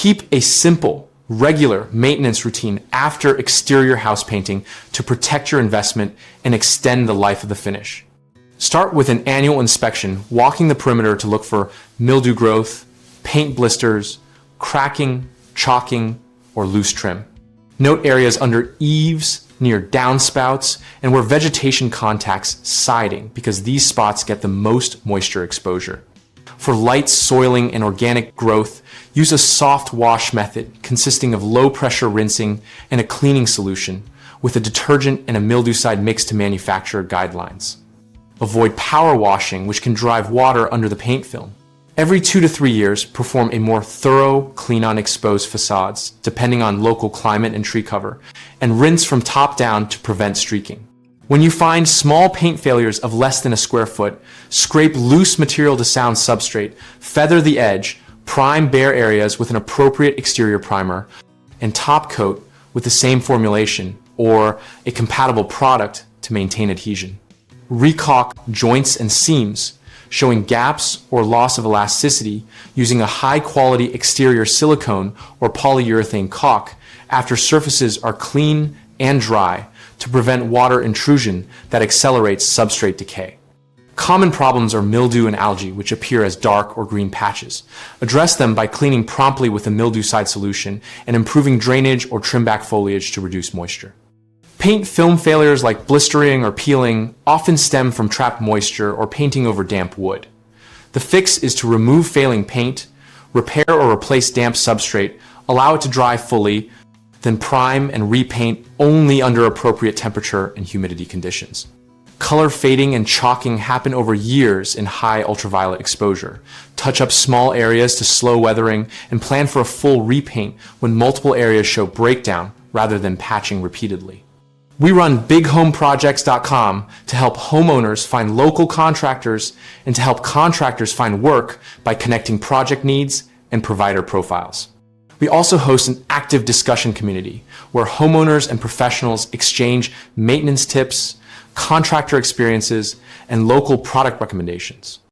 Keep a simple, regular maintenance routine after exterior house painting to protect your investment and extend the life of the finish. Start with an annual inspection, walking the perimeter to look for mildew growth, paint blisters, cracking, chalking, or loose trim. Note areas under eaves, near downspouts, and where vegetation contacts siding, because these spots get the most moisture exposure. For light soiling and organic growth, use a soft wash method consisting of low pressure rinsing and a cleaning solution with a detergent and a Mildewcide mix to manufacturer guidelines. Avoid power washing, which can drive water under the paint film. Every 2 to 3 years, perform a more thorough clean on exposed facades, depending on local climate and tree cover, and rinse from top down to prevent streaking. When you find small paint failures of less than a square foot, scrape loose material to sound substrate, feather the edge, prime bare areas with an appropriate exterior primer, and top coat with the same formulation or a compatible product to maintain adhesion. Re-caulk joints and seams, showing gaps or loss of elasticity using a high-quality exterior silicone or polyurethane caulk after surfaces are clean and dry to prevent water intrusion that accelerates substrate decay. Common problems are mildew and algae, which appear as dark or green patches. Address them by cleaning promptly with a Mildewcide solution and improving drainage or trim back foliage to reduce moisture. Paint film failures like blistering or peeling often stem from trapped moisture or painting over damp wood. The fix is to remove failing paint, repair or replace damp substrate, allow it to dry fully, then prime and repaint only under appropriate temperature and humidity conditions. Color fading and chalking happen over years in high ultraviolet exposure. Touch up small areas to slow weathering and plan for a full repaint when multiple areas show breakdown rather than patching repeatedly. We run bighomeprojects.com to help homeowners find local contractors and to help contractors find work by connecting project needs and provider profiles. We also host an active discussion community where homeowners and professionals exchange maintenance tips, contractor experiences, and local product recommendations.